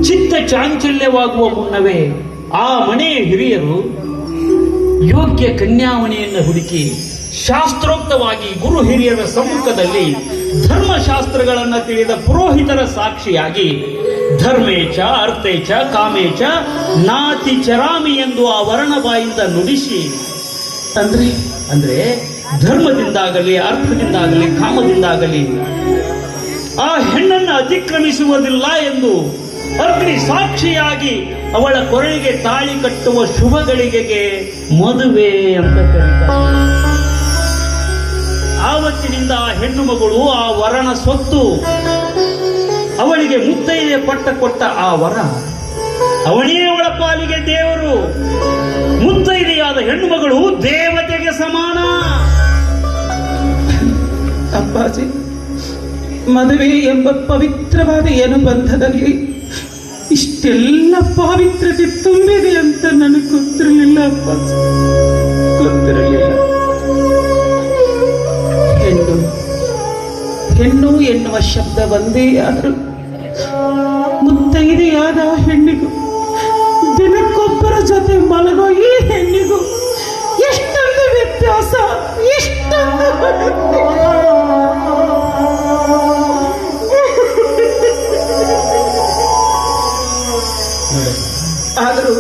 ಚಿತ್ತ ಚಾಂಚಲ್ಯವಾಗುವ ಮುನ್ನವೇ ಆ ಮನೆಯ ಹಿರಿಯರು ಯೋಗ್ಯ ಕನ್ಯಾಮಣಿಯನ್ನು ಹುಡುಕಿ ಶಾಸ್ತ್ರೋಕ್ತವಾಗಿ ಗುರು ಹಿರಿಯರ ಸಮ್ಮುಖದಲ್ಲಿ ಧರ್ಮಶಾಸ್ತ್ರಗಳನ್ನು ತಿಳಿದ ಪುರೋಹಿತರ ಸಾಕ್ಷಿಯಾಗಿ ಧರ್ಮೇಚ ಅರ್ಥೇಚ ಕಾಮೇಚ ನಾತಿ ಚರಾಮಿ ಎಂದು ಆ ವರ್ಣ ಬಾಯಿಂದ ನುಡಿಸಿ ಅಂದ್ರೆ ಧರ್ಮದಿಂದಾಗಲಿ ಅರ್ಥದಿಂದಾಗಲಿ ಕಾಮದಿಂದಾಗಲಿ ಆ ಹೆಣ್ಣನ್ನು ಅತಿಕ್ರಮಿಸುವುದಿಲ್ಲ ಎಂದು ಅಗ್ನಿ ಸಾಕ್ಷಿಯಾಗಿ ಅವಳ ಕೊರಳಿಗೆ ತಾಳಿ ಕಟ್ಟುವ ಶುಭ ಗಳಿಗೆಗೆ ಮದುವೆ ಅಂತ ಕರೀತಾರೆ. ಆವತ್ತಿನಿಂದ ಆ ಹೆಣ್ಣು ಮಗಳು ಆ ವರನ ಸ್ವತ್ತು, ಅವಳಿಗೆ ಮುತ್ತೈದೆ ಪಟ್ಟ ಕೊಟ್ಟ ಆ ವರ, ಅವನೇ ಅವಳ ಪಾಲಿಗೆ ದೇವರು. ಮುತ್ತೈದೆಯಾದ ಹೆಣ್ಣು ಮಗಳು ದೇವತೆಗೆ ಸಮಾನ. ಅಪ್ಪಾಜಿ, ಮದುವೆ ಎಂಬ ಪವಿತ್ರವಾದ ಅನುಬಂಧದಲ್ಲಿ ಇಷ್ಟೆಲ್ಲ ಪಾವಿತ್ರತೆ ತುಂಬಿದೆ ಅಂತ ನನಗೆ ಗೊತ್ತಿರಲಿಲ್ಲ ಅಪ್ಪಾಜಿ, ಗೊತ್ತಿರಲಿಲ್ಲ. ಹೆಣ್ಣು ಎನ್ನುವ ಶಬ್ದ ಒಂದೇ ಆದರೂ ಮುತ್ತೈದೆಯಾದ ಹೆಣ್ಣಿಗೂ ದಿನಕ್ಕೊಬ್ಬರ ಜೊತೆ ಮಲಗೋ ಈ ಹೆಣ್ಣಿಗೂ ಎಷ್ಟೊಂದು ವ್ಯತ್ಯಾಸ, ಎಷ್ಟೊಂದು ಆದರೂ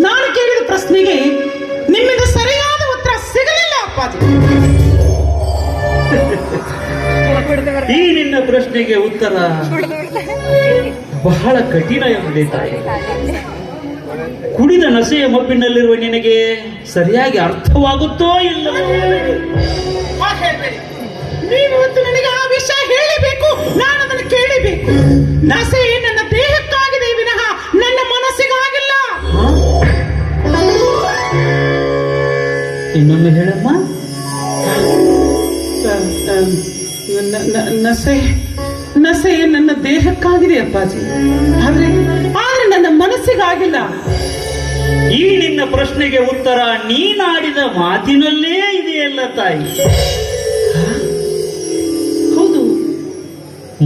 ನಾನು ಕೇಳಿದ ಪ್ರಶ್ನೆಗೆ ನಿಮ್ಮಿಂದ ಸರಿಯಾದ ಉತ್ತರ ಸಿಗಲಿಲ್ಲ ಅಪ್ಪಾಜಿ. ಈ ನಿನ್ನ ಪ್ರಶ್ನೆಗೆ ಉತ್ತರ ಬಹಳ ಕಠಿಣ ಎಂಬುದೇ ತಾಯಿ. ಕುಡಿದ ನಸೆಯ ಮಬ್ಬಿನಲ್ಲಿರುವ ನಿನಗೆ ಸರಿಯಾಗಿ ಅರ್ಥವಾಗುತ್ತೋ ಇಲ್ಲವೋ? ನೀವತ್ತು ನನಗೆ ಆ ವಿಷಯ ಹೇಳಬೇಕು, ನಾನು ಅದನ್ನು ಕೇಳಬೇಕು. ನಸೆ ನನ್ನ ದೇಹಕ್ಕಾಗಿದೆ ವಿನಃ ನನ್ನ ಮನಸ್ಸಿಗಾಗಿಲ್ಲ. ಇನ್ನೊಮ್ಮೆ ಹೇಳಮ್ಮ. ನಸೆ ನನ್ನ ದೇಹಕ್ಕಾಗಿದೆ ಅಪ್ಪಾಜಿ, ಆದ್ರೆ ನನ್ನ ಮನಸ್ಸಿಗಾಗಿಲ್ಲ. ಈ ನಿನ್ನ ಪ್ರಶ್ನೆಗೆ ಉತ್ತರ ನೀನಾಡಿದ ಮಾತಿನಲ್ಲೇ ಇದೆಯಲ್ಲ ತಾಯಿ. ಹೌದು,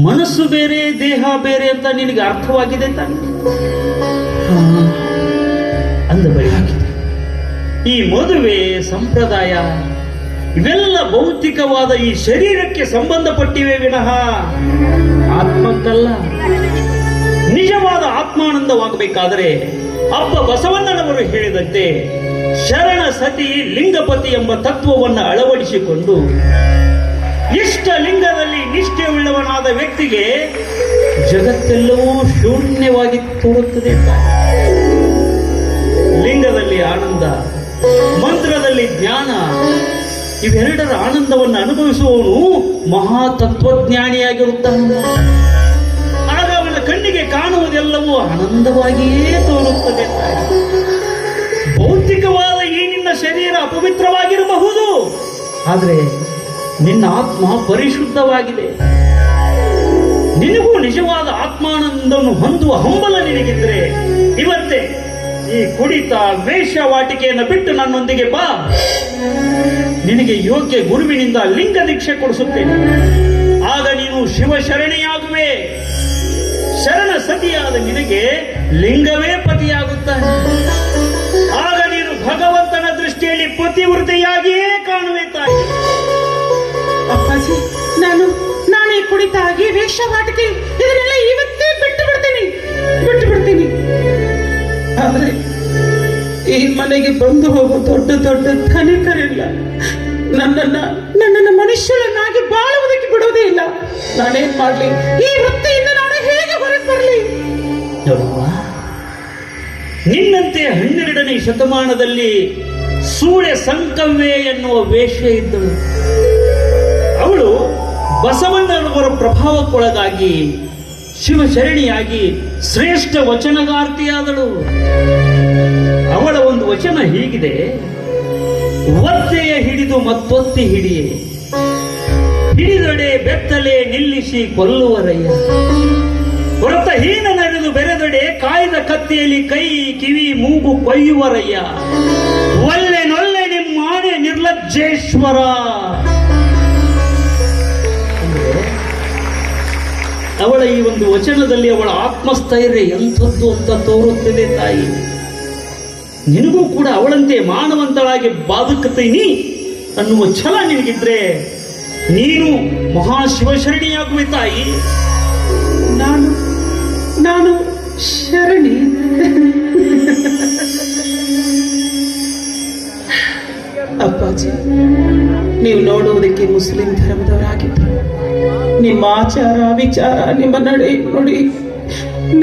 ಮನಸ್ಸು ಬೇರೆ ದೇಹ ಬೇರೆ ಅಂತ ನಿನಗೆ ಅರ್ಥವಾಗಿದೆ ತಾನೆ. ಅಂದ ಬಳಿಯಾಗಿದೆ ಈ ಮದುವೆ ಸಂಪ್ರದಾಯ ಇವೆಲ್ಲ ಭೌತಿಕವಾದ ಈ ಶರೀರಕ್ಕೆ ಸಂಬಂಧಪಟ್ಟಿವೆ ವಿನಃ ಆತ್ಮಕ್ಕಲ್ಲ. ನಿಜವಾದ ಆತ್ಮಾನಂದವಾಗಬೇಕಾದರೆ ಅಪ್ಪ ಬಸವಣ್ಣನವರು ಹೇಳಿದಂತೆ ಶರಣ ಸತಿ ಲಿಂಗಪತಿ ಎಂಬ ತತ್ವವನ್ನು ಅಳವಡಿಸಿಕೊಂಡು ಇಷ್ಟ ಲಿಂಗದಲ್ಲಿ ನಿಷ್ಠೆ ಉಳ್ಳವನಾದ ವ್ಯಕ್ತಿಗೆ ಜಗತ್ತೆಲ್ಲವೂ ಶೂನ್ಯವಾಗಿ ತೋರುತ್ತದೆ. ಲಿಂಗದಲ್ಲಿ ಆನಂದ, ಮಂತ್ರದಲ್ಲಿ ಜ್ಞಾನ, ಇವೆರಡರ ಆನಂದವನ್ನು ಅನುಭವಿಸುವವನು ಮಹಾ ತತ್ವಜ್ಞಾನಿಯಾಗಿರುತ್ತಾನೆ. ಆಗ ಅವನ ಕಣ್ಣಿಗೆ ಕಾಣುವುದೆಲ್ಲವೂ ಆನಂದವಾಗಿಯೇ ತೋರುತ್ತದೆ. ಭೌತಿಕವಾದ ಈ ನಿನ್ನ ಶರೀರ ಅಪವಿತ್ರವಾಗಿರಬಹುದು, ಆದರೆ ನಿನ್ನ ಆತ್ಮ ಪರಿಶುದ್ಧವಾಗಿದೆ. ನಿನಗೂ ನಿಜವಾದ ಆತ್ಮಾನಂದವನ್ನು ಹೊಂದುವ ಹಂಬಲ ನಿನಗಿದ್ರೆ ಇವತ್ತೇ ಈ ಕುಡಿತ ವೇಷವಾಟಿಕೆಯನ್ನು ಬಿಟ್ಟು ನನ್ನೊಂದಿಗೆ ಬಾ. ನಿನಗೆ ಯೋಗ್ಯ ಗುರುವಿನಿಂದ ಲಿಂಗ ದೀಕ್ಷೆ ಕೊಡಿಸುತ್ತೇನೆ. ಆಗ ನೀನು ಶಿವಶರಣೆಯಾಗುವೆ. ಶರಣ ಸತಿಯಾದ ನಿನಗೆ ಲಿಂಗವೇ ಪತಿಯಾಗುತ್ತಾನೆ. ಆಗ ನೀನು ಭಗವಂತನ ದೃಷ್ಟಿಯಲ್ಲಿ ಪತಿವೃತಿಯಾಗಿಯೇ ಕಾಣುವೆ ತಾಯಿ. ಅಪ್ಪಾಜಿ, ನಾನೇ ಕುಡಿತಾಗಿ ವೇಷವಾಟಿಕೆ ಇದನ್ನೆಲ್ಲ ಇವತ್ತೇ ಬಿಟ್ಟು ಬಿಡ್ತೀನಿ. ಆದ್ರೆ ಈ ಮನೆಗೆ ಬಂದು ಹೋಗೋ ದೊಡ್ಡ ದೊಡ್ಡ ಧನಿಕರಿಲ್ಲ. ನನ್ನನ್ನು ಮನುಷ್ಯರನ್ನಾಗಿ ಬಾಳುವುದಕ್ಕೆ ಬಿಡುವುದೇ ಇಲ್ಲ. ನಾನೇನ್ ಮಾಡ್ಲಿ? ಈ ವೃತ್ತಿಯಿಂದ ನಾನು ಹೇಗೆ ಹೊರಗೆ ಬರಲಿ? ನಿನ್ನಂತೆ 12ನೇ ಶತಮಾನದಲ್ಲಿ ಸೂಳೆ ಸಂಕವ್ವೆ ಎನ್ನುವ ವೇಶ್ಯೆ ಇದ್ದಳು. ಅವಳು ಬಸವಣ್ಣನವರ ಪ್ರಭಾವಕ್ಕೊಳಗಾಗಿ ಶಿವಶರಣಿಯಾಗಿ ಶ್ರೇಷ್ಠ ವಚನಗಾರ್ತಿಯಾದಳು. ಅವಳ ಒಂದು ವಚನ ಹೀಗಿದೆ: ಒತ್ತೆಯ ಹಿಡಿದು ಮತ್ತೊತ್ತಿ ಹಿಡಿಯೇ, ಹಿಡಿದೊಡೆ ಬೆತ್ತಲೆ ನಿಲ್ಲಿಸಿ ಕೊಲ್ಲುವರಯ್ಯ, ವ್ರತಹೀನನರಿದು ಬೆರೆದೊಡೆ ಕಾಯ್ದ ಕತ್ತಿಯಲ್ಲಿ ಕೈ ಕಿವಿ ಮೂಗು ಕೊಯ್ಯುವರಯ್ಯ, ಒಲ್ಲೆ ನೊಲ್ಲೆ ನಿಮ್ಮಾಣೆ ನಿರ್ಲಜ್ಜೇಶ್ವರ. ಅವಳ ಈ ಒಂದು ವಚನದಲ್ಲಿ ಅವಳ ಆತ್ಮಸ್ಥೈರ್ಯ ಎಂಥದ್ದು ಅಂತ ತೋರುತ್ತಿದೆ ತಾಯಿ. ನಿನಗೂ ಕೂಡ ಅವಳಂತೆ ಮಾನವಂತಳಾಗಿ ಬಾದುಕುತ್ತೀನಿ ಅನ್ನುವ ಛಲ ನಿನಗಿದ್ರೆ ನೀನು ಮಹಾಶಿವಶರಣಿಯಾಗುವೆ ತಾಯಿ. ನಾನು ಶರಣಿ. ಅಪ್ಪಾಜಿ, ನೀವು ನೋಡುವುದಕ್ಕೆ ಮುಸ್ಲಿಂ ಧರ್ಮದವರಾಗಿದ್ದು ನಿಮ್ಮ ಆಚಾರ ವಿಚಾರ ನಿಮ್ಮ ನಡೆ ನುಡಿ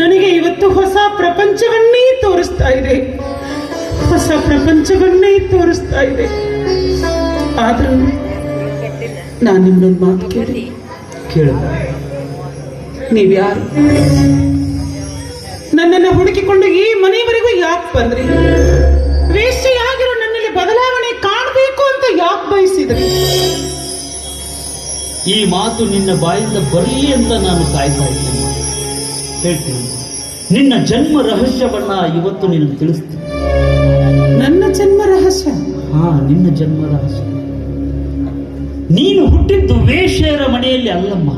ನನಗೆ ಇವತ್ತು ಹೊಸ ಪ್ರಪಂಚವನ್ನೇ ತೋರಿಸ್ತಾ ಇದೆ. ಹೊಸ ಪ್ರಪಂಚವನ್ನೇ ತೋರಿಸ್ತಾ ಇದೆ. ಆದ್ರೂ ನಾನು ನಿಮ್ಮೊಂದು ಮಾತು ಕೇಳು. ನೀವ್ಯಾರು? ನನ್ನನ್ನು ಹುಡುಕಿಕೊಂಡು ಈ ಮನೆಯವರೆಗೂ ಯಾಕೆ ಬಂದ್ರಿ? ವೇಶ್ಯೆಯಾಗಿರೋ ನನ್ನಲ್ಲಿ ಬದಲಾವಣೆ ಕಾಣಬೇಕು ಅಂತ ಯಾಕೆ ಬಯಸಿದ್ರಿ? ಈ ಮಾತು ನಿನ್ನ ಬಾಯಿಂದ ಬರಲಿ ಅಂತ ನಾನು ಕಾಯ್ತಾ ಇದ್ದೇನೆ. ಹೇಳ್ತೀನಿ, ನಿನ್ನ ಜನ್ಮ ರಹಸ್ಯವನ್ನ ಇವತ್ತು ನಿನಗೆ ತಿಳಿಸ್ತೀನಿ. ನನ್ನ ಜನ್ಮ ರಹಸ್ಯ? ನಿನ್ನ ಜನ್ಮ ರಹಸ್ಯ. ನೀನು ಹುಟ್ಟಿದ್ದು ವೇಶ್ಯರ ಮನೆಯಲ್ಲಿ ಅಲ್ಲಮ್ಮ,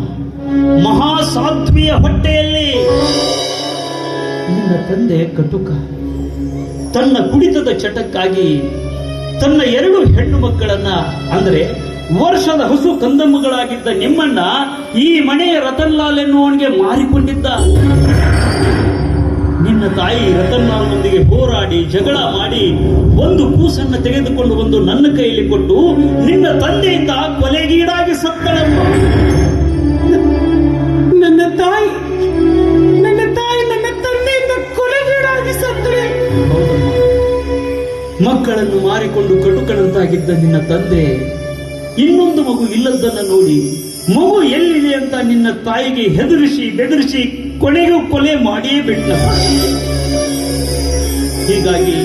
ಮಹಾಸಾಧ್ವಿಯ ಹೊಟ್ಟೆಯಲ್ಲಿ. ನಿನ್ನ ತಂದೆ ಕಟುಕ. ತನ್ನ ಕುಡಿತದ ಚಟಕ್ಕಾಗಿ ತನ್ನ 2 ಹೆಣ್ಣು ಮಕ್ಕಳನ್ನ, ಅಂದರೆ ವರ್ಷದ ಹಸು ಕಂದಮ್ಮಗಳಾಗಿದ್ದ ನಿಮ್ಮನ್ನ ಈ ಮನೆಯ ರತನ್ಲಾಲ್ ಎನ್ನುವನಿಗೆ ಮಾರಿಕೊಂಡಿದ್ದ. ನಿನ್ನ ತಾಯಿ ರತನ್ಲಾಲ್ನೊಂದಿಗೆ ಹೋರಾಡಿ ಜಗಳ ಮಾಡಿ ಒಂದು ಕೂಸನ್ನು ತೆಗೆದುಕೊಂಡು ಬಂದು ನನ್ನ ಕೈಯಲ್ಲಿ ಕೊಟ್ಟು ನಿನ್ನ ತಂದೆಯಿಂದ ಕೊಲೆಗೀಡಾಗಿ ಸತ್ತಳಮ್ಮ. ನನ್ನ ತಾಯಿ ನನ್ನ ತಂದೆಯಿಂದ ಕೊಲೆಗೀಡಾಗಿ ಸತ್ತಳೆ. ಮಕ್ಕಳನ್ನು ಮಾರಿಕೊಂಡು ಕಟುಕನಂತಾಗಿದ್ದ ನಿನ್ನ ತಂದೆ ಇನ್ನೊಂದು ಮಗು ಇಲ್ಲದನ್ನ ನೋಡಿ ಮಗು ಎಲ್ಲಿದೆ ಅಂತ ನಿನ್ನ ತಾಯಿಗೆ ಹೆದರಿಸಿ ಬೆದರಿಸಿ ಕೊನೆಗೂ ಕೊಲೆ ಮಾಡಿಯೇ ಬಿಟ್ಟ. ಹೀಗಾಗಿ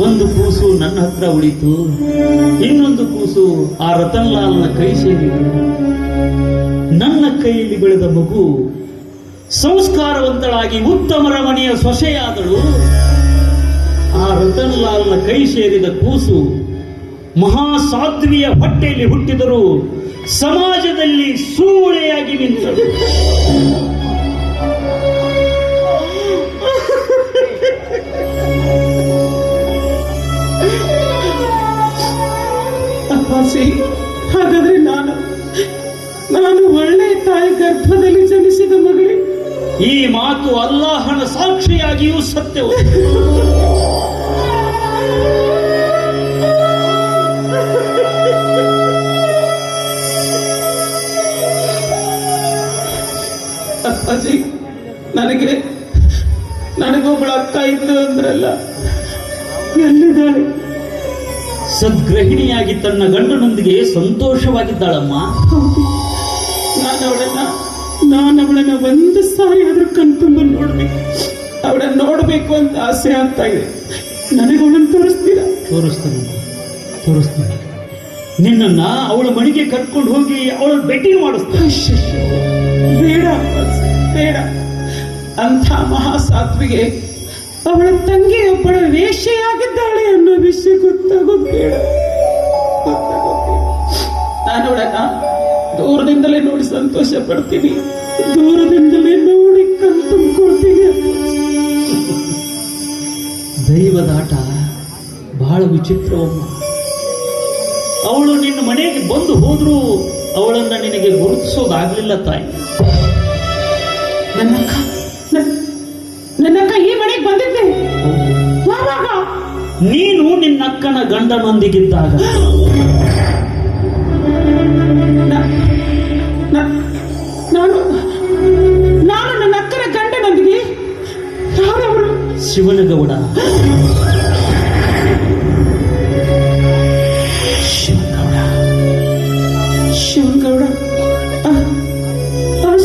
ಒಂದು ಕೂಸು ನನ್ನ ಹತ್ರ ಉಳಿತು, ಇನ್ನೊಂದು ಕೂಸು ಆ ರತನ್ಲಾಲ್ನ ಕೈ ಸೇರಿತು. ನನ್ನ ಕೈಯಲ್ಲಿ ಬೆಳೆದ ಮಗು ಸಂಸ್ಕಾರವಂತಳಾಗಿ ಉತ್ತಮರ ಮನೆಯ ಸೊಸೆಯಾದಳು. ಆ ರತನ್ಲಾಲ್ನ ಕೈ ಸೇರಿದ ಕೂಸು ಮಹಾಸಾಧ್ವಿಯ ಹೊಟ್ಟೆಯಲ್ಲಿ ಹುಟ್ಟಿದರೂ ಸಮಾಜದಲ್ಲಿ ಸೂಳೆಯಾಗಿ ನಿಂತಳು. ಅಪ್ಪಾಜಿ, ಹಾಗಾದ್ರೆ ನಾನು ಒಳ್ಳೆ ತಾಯಿ ಗರ್ಭದಲ್ಲಿ ಜನಿಸಿದ ಮಗಳೇ. ಈ ಮಾತು ಅಲ್ಲಾಹನ ಸಾಕ್ಷಿಯಾಗಿಯೂ ಸತ್ಯವು. ಅಪ್ಪಾಜಿ, ನನಗೊಬ್ಬಳ ಅಕ್ಕ ಇದ್ದು ಅಂದ್ರಲ್ಲ, ಎಲ್ಲಿದ್ದಾಳೆ? ಸದ್ಗೃಹಿಣಿಯಾಗಿ ತನ್ನ ಗಂಡನೊಂದಿಗೆ ಸಂತೋಷವಾಗಿದ್ದಾಳಮ್ಮ. ನಾನು ಅವಳನ್ನ ಒಂದು ಸಾರಿ ಆದ್ರೂ ಕಣ್ತುಂಬ ನೋಡ್ಬೇಕು. ಅವಳನ್ನ ನೋಡ್ಬೇಕು ಅಂತ ಆಸೆ ಆಗ್ತಾ ಇದೆ. ನನಗೆ ಅವಳನ್ನು ತೋರಿಸ್ತೀರಾ? ತೋರಿಸ್ತೀನಿ. ನಿನ್ನನ್ನ ಅವಳ ಮನೆಗೆ ಕರ್ಕೊಂಡು ಹೋಗಿ ಅವಳ ಭೇಟಿ ಮಾಡಿಸ್ತೀನಿ. ಬೇಡ. ಅಂಥ ಮಹಾಸಾತ್ವಿಗೆ ಅವಳ ತಂಗಿ ಒಬ್ಬಳ ವೇಶ್ಯೆಯಾಗಿದ್ದಾಳೆ ಅನ್ನೋ ವಿಷಯ ಗೊತ್ತಾಗೋದು ಬೇಡ. ನಾನು ಅವಳನ್ನ ದೂರದಿಂದಲೇ ನೋಡಿ ಸಂತೋಷ ಪಡ್ತೀನಿ, ದೂರದಿಂದಲೇ ನೋಡಿ ಕಣ್ತುಂಬಿಕೊಳ್ತೀನಿ. ದೈವದಾಟ ಬಹಳ ವಿಚಿತ್ರವಮ್ಮ. ಅವಳು ನಿನ್ನ ಮನೆಗೆ ಬಂದು ಹೋದ್ರೂ ಅವಳನ್ನ ನಿನಗೆ ಗುರುತಿಸೋದಾಗ್ಲಿಲ್ಲ ತಾಯಿ. ನನ್ನಕ್ಕ ಈ ಮನೆಗೆ ಬಂದಿದ್ದೆ ಯಾವಾಗ? ನೀನು ನಿನ್ನಕ್ಕನ ಗಂಡನೊಂದಿಗಿದ್ದಾಗ. ನಾನು ನನ್ನ ಅಕ್ಕನ ಗಂಡನೊಂದಿಗೆ? ಯಾರವರು? ಶಿವನಗೌಡ.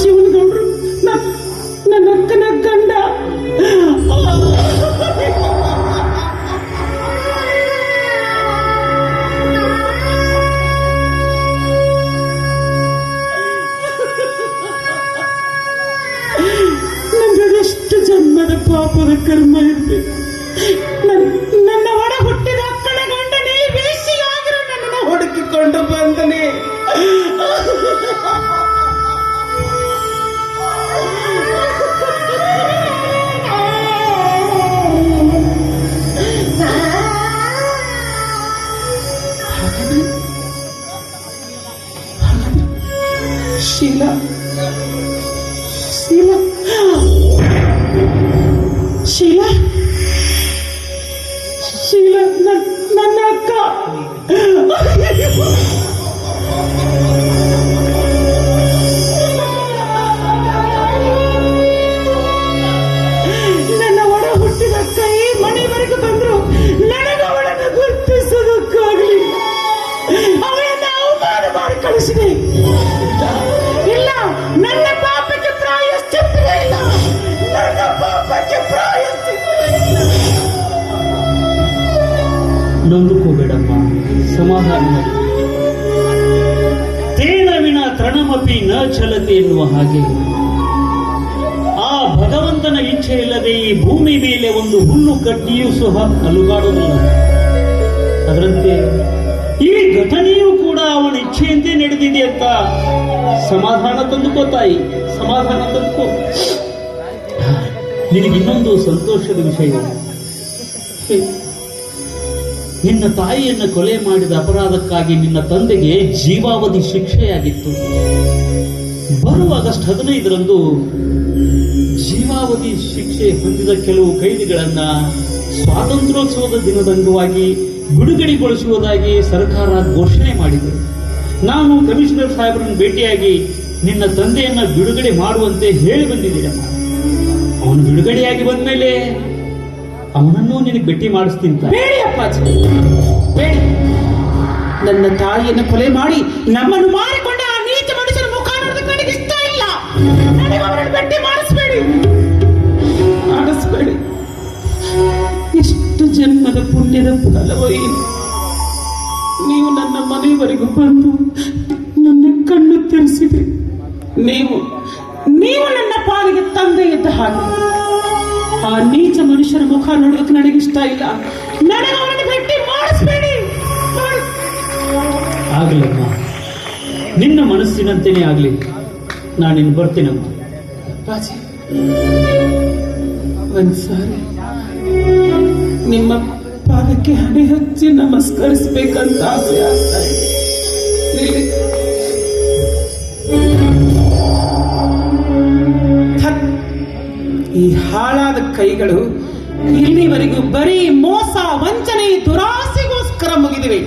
ಶಿವನಗೌಡರು ನನ್ನ ಅಕ್ಕನ ಗಂಡ. ನನ್ನದೆಷ್ಟು ಜನ್ಮದ ಪಾಪದ ಕರ್ಮ ಇರ್ಬೇಕು. ನನ್ನ ಒಡ ಹುಟ್ಟಿದ ಅಕ್ಕನ ಗಂಡನೇ ವೇಶ್ಯೆಯಾಗಿರೋ ನನ್ನನ್ನು ಹುಡುಕಿಕೊಂಡು ಬಂದನೆ. ಶೀಲಾ ಶೀಲಾ ಶೀಲಾ ನನ್ನ ಅಕ್ಕ. ನನ್ನ ಒಡ ಹುಟ್ಟಿದ ಅಕ್ಕ ಈ ಮನೆವರೆಗೂ ಬಂದ್ರು ನನಗೆ ಅವಳನ್ನು ಗುರುತಿಸೋದಕ್ಕಾಗಲಿ ಅವಳನ್ನ ಅವಮಾನ ಮಾಡಿ ಕಳಿಸಿದೆ. ಇಲ್ಲ, ನನ್ನ ಪಾಪಕ್ಕೆ ಪ್ರಾಯಶ್ಚಿತ್ತವೇ ಇಲ್ಲ. ನನ್ನ ಪಾಪಕ್ಕೆ ಪ್ರಾಯಶ್ಚಿತ್ತವೇ ಇಲ್ಲ. ನೊಂದುಕೋಬೇಡಮ್ಮ, ಸಮಾಧಾನ ಮಾಡಿ. ತೇನವಿನ ತೃಣಮಪಿ ನ ಚಲತೆ ಎನ್ನುವ ಹಾಗೆ ಆ ಭಗವಂತನ ಇಚ್ಛೆ ಇಲ್ಲದೆ ಈ ಭೂಮಿ ಮೇಲೆ ಒಂದು ಹುಲ್ಲು ಕಡ್ಡಿಯೂ ಸಹ ಅಲುಗಾಡುವುದಿಲ್ಲ. ಅದರಂತೆ ಈ ಘಟನೆಯೂ ಕೂಡ ಅವನ ಇಚ್ಛೆಯಂತೆ ನಡೆದಿದೆ ಅಂತ ಸಮಾಧಾನ ತಂದುಕೋ ತಾಯಿ, ಸಮಾಧಾನ ತಂದುಕೋ. ನಿನಗಿನ್ನೊಂದು ಸಂತೋಷದ ವಿಷಯ, ನಿನ್ನ ತಾಯಿಯನ್ನು ಕೊಲೆ ಮಾಡಿದ ಅಪರಾಧಕ್ಕಾಗಿ ನಿನ್ನ ತಂದೆಗೆ ಜೀವಾವಧಿ ಶಿಕ್ಷೆಯಾಗಿತ್ತು. ಬರುವ ಆಗಸ್ಟ್ 15ರಂದು ಜೀವಾವಧಿ ಶಿಕ್ಷೆ ಹೊಂದಿದ ಕೆಲವು ಕೈದಿಗಳನ್ನ ಸ್ವಾತಂತ್ರ್ಯೋತ್ಸವದ ದಿನದ ಅಂಗವಾಗಿ ಬಿಡುಗಡೆಗೊಳಿಸುವುದಾಗಿ ಸರ್ಕಾರ ಘೋಷಣೆ ಮಾಡಿದೆ. ನಾನು ಕಮಿಷನರ್ ಸಾಹೇಬರನ್ನು ಭೇಟಿಯಾಗಿ ನಿನ್ನ ತಂದೆಯನ್ನ ಬಿಡುಗಡೆ ಮಾಡುವಂತೆ ಹೇಳಿ ಬಂದಿದ್ದೀನಮ್ಮ. ಅವನು ಬಿಡುಗಡೆಯಾಗಿ ಬಂದ ಮೇಲೆ ಅವನನ್ನು ನಿನಗೆ ಭೇಟಿ ಮಾಡಿಸ್ತೀನಿ. ಬೇಡಿ ಅಪ್ಪಾಜಿ, ಬೇಡಿ. ನನ್ನ ತಾಯಿಯನ್ನು ಕೊಲೆ ಮಾಡಿ ನಮ್ಮನ್ನು ಮಾರಿಕೊಂಡ ಆ ನೀಚ ಮನುಷ್ಯನ ಮುಖ ನೋಡೋದಕ್ಕೆ ನನಗೆ ಇಷ್ಟ ಇಲ್ಲ. ನನಗೆ ಅವರನ್ನು ಭೇಟಿ ಮಾಡಿಸ್ಬೇಡಿ, ಮಾಡಿಸ್ಬೇಡಿ. ಎಷ್ಟು ಜನ್ಮದ ಪುಣ್ಯದ ಫಲವೋ ಏನು. ನೀವು ನನ್ನ ಮನೆಯವರೆಗೂ ಬಂದು ನನ್ನ ಕಣ್ಣು ತೆರೆಸಿದ್ರಿ. ನೀವು ನನ್ನ ಪಾಲಿಗೆ ತಂದೆ ಇದ್ದ ಹಾಗೆ. ಆ ನೀಚ ಮನುಷ್ಯರ ಮುಖ ನೋಡೋದಕ್ಕೆ ನನಗಿಷ್ಟ ಇಲ್ಲ. ನನಗೆ ಅವರನ್ನು ಭೇಟಿ ಮಾಡಿಸ್ಬೇಡಿ. ಆಗ್ಲಮ್ಮ, ನಿನ್ನ ಮನಸ್ಸಿನಂತೆಯೇ ಆಗ್ಲಿ, ನಾನಿನ್ನು ಬರ್ತೀನಮ್ಮ. ಅಪ್ಪಾಜಿ, ಒಂದ್ಸಾರಿ ನಿಮ್ಮ ಪಾದಕ್ಕೆ ಹಣೆ ಹಚ್ಚಿ ನಮಸ್ಕರಿಸ್ಬೇಕಂತ ಆಸೆ ಆಗ್ತಾ ಇದೆ. ಈ ಹಾಳಾದ ಕೈಗಳು ಇಲ್ಲಿವರೆಗೂ ಬರೀ ಮೋಸ, ವಂಚನೆ, ದುರಾಸೆಗೋಸ್ಕರ ಮುಗಿದಿವೆ.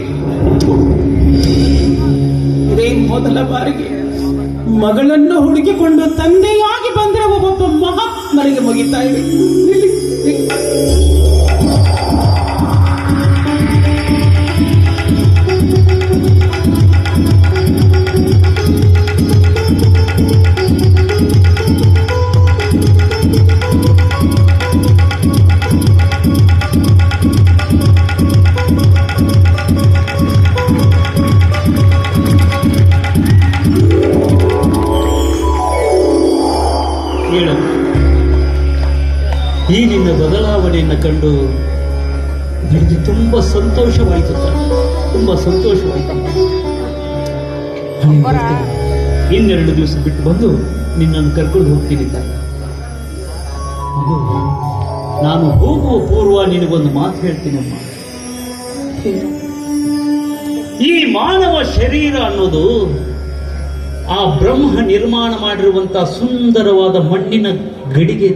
ಇದೇ ಮೊದಲ ಬಾರಿಗೆ ಮಗಳನ್ನು ಹುಡುಕಿಕೊಂಡು ತಂದೆಯಾಗಿ ಬಂದಿರುವ ಒಬ್ಬ ಮಹಾತ್ಮರಿಗೆ ಮುಗಿತಾ ಇವೆ. ಈ ನಿನ್ನ ಬದಲಾವಣೆಯನ್ನು ಕಂಡು ನನಗೆ ತುಂಬಾ ಸಂತೋಷವಾಯಿತು, ತುಂಬಾ ಸಂತೋಷವಾಯಿತು. ಇನ್ನೆರಡು ದಿವಸ ಬಿಟ್ಟು ಬಂದು ನಿನ್ನನ್ನು ಕರ್ಕೊಂಡು ಹೋಗ್ತೀನಿ. ನಾನು ಹೋಗುವ ಪೂರ್ವ ನಿನಗೊಂದು ಮಾತು ಹೇಳ್ತೀನಮ್ಮ. ಈ ಮಾನವ ಶರೀರ ಅನ್ನೋದು ಆ ಬ್ರಹ್ಮ ನಿರ್ಮಾಣ ಮಾಡಿರುವಂತಹ ಸುಂದರವಾದ ಮಣ್ಣಿನ ಗಡಿಗೆ.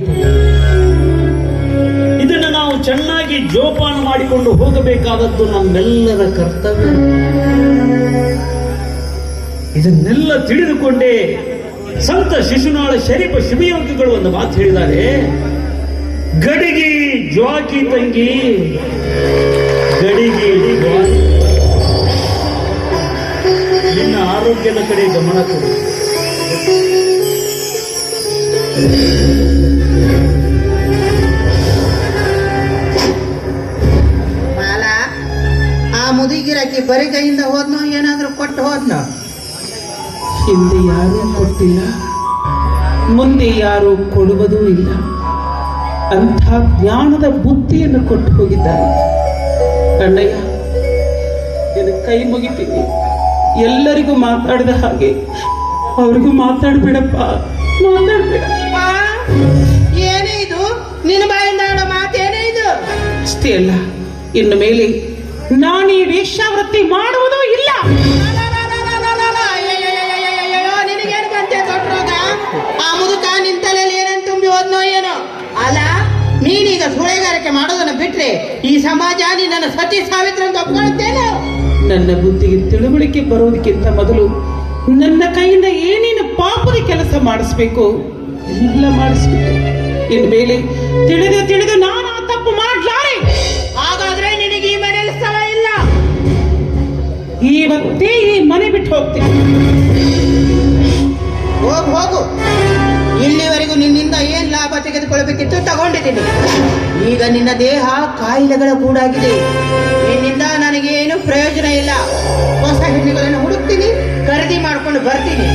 ಇದನ್ನು ನಾವು ಚೆನ್ನಾಗಿ ಜೋಪಾನ ಮಾಡಿಕೊಂಡು ಹೋಗಬೇಕಾದದ್ದು ನಮ್ಮೆಲ್ಲರ ಕರ್ತವ್ಯ. ಇದನ್ನೆಲ್ಲ ತಿಳಿದುಕೊಂಡೇ ಸಂತ ಶಿಶುನಾಳ ಶರೀಫ ಶಿವಯೋಗಿಗಳು ಒಂದು ಮಾತು ಹೇಳಿದ್ದಾರೆ. ಗಡಿಗೆ ಜ್ವಾಕಿ ತಂಗಿ, ಗಡಿಗೆ ಜ್ವಾಕಿ. ನಿನ್ನ ಆರೋಗ್ಯದ ಕಡೆ ಗಮನ ಕೊಡು. ಆ ಮುದಿಗಿರಕ್ಕೆ ಬರಿ ಕೈಯಿಂದ ಹೋದ್ನೋ ಏನಾದ್ರೂ ಕೊಟ್ಟು ಹೋದ್ನೋ? ಹಿಂದೆ ಯಾರೂ ಕೊಟ್ಟಿಲ್ಲ, ಮುಂದೆ ಯಾರೂ ಕೊಡುವುದೂ ಇಲ್ಲ. ಅಂಥ ಜ್ಞಾನದ ಬುದ್ಧಿಯನ್ನು ಕೊಟ್ಟು ಹೋಗಿದ್ದಾರೆ. ಅಣ್ಣಯ್ಯ, ನಿನ್ನ ಕೈ ಮುಗಿತೀನಿ. ಎಲ್ಲರಿಗೂ ಮಾತಾಡಿದ ಹಾಗೆ ಅವ್ರಿಗೂ ಮಾತಾಡ್ಬೇಡಪ್ಪ, ಮಾತಾಡ್ಬೇಡ. ಏನೇ ಇದು ನಿನ್ನ ಬಾಯಿಂದ ಆಡೋ ಮಾತೇನೇ ಇದು? ಅಷ್ಟೇ ಅಲ್ಲ, ಇನ್ನು ಮೇಲೆ ನಾನು ಈ ವೇಶ್ಯಾವೃತ್ತಿ ಮಾಡುವುದೂ ಇಲ್ಲ. ನಿನಗೇನು ಬಂತೆ ದೊಡ್ಡ ರೋಗ? ಆ ಮುದುಕ ನಿಂತಲೇ ಬಿಟ್ರೆ ಈ ಸಮಾಜ ನಿನ್ನನ್ನು ಸತಿ ಸಾವಿತ್ರ ಅಂತ ಒಪ್ಕೊಳ್ಳುತ್ತೇನೋ? ನನ್ನ ಬುದ್ಧಿಗೆ ತಿಳುವಳಿಕೆ ಬರೋದಕ್ಕಿಂತ ಮೊದಲು ನನ್ನ ಕೈಯಿಂದ ಏನೇನು ಪಾಪದ ಕೆಲಸ ಮಾಡಿಸ್ಬೇಕು ಎಲ್ಲ ಮಾಡಿಸ್ಬೇಕು. ಇನ್ನು ಮೇಲೆ ತಿಳಿದು ನಾನು ಆ ತಪ್ಪು ಮಾಡ್ಲಾರೆ. ಹಾಗಾದ್ರೆ ನಿನಗೆ ಈ ಮನೆಯಲ್ಲಿ ಸ್ಥಳ ಇಲ್ಲ. ಇವತ್ತೇ ಈ ಮನೆ ಬಿಟ್ಟು ಹೋಗ್ತೀನಿ. ಹೋಗು. ಇಲ್ಲಿವರೆಗೂ ನಿನ್ನಿಂದ ಏನ್ ಲಾಭ ತೆಗೆದುಕೊಳ್ಬೇಕಿತ್ತು ತಗೊಂಡಿದ್ದೀನಿ. ಈಗ ನಿನ್ನ ದೇಹ ಕಾಯಿಲೆಗಳ ಗೂಡಾಗಿದೆ. ನಿನ್ನಿಂದ ನನಗೇನು ಪ್ರಯೋಜನ ಇಲ್ಲ. ಹೊಸ ಹೆಣ್ಣುಗಳನ್ನು ಹುಡುಕ್ತೀನಿ, ಖರೀದಿ ಮಾಡ್ಕೊಂಡು ಬರ್ತೀನಿ.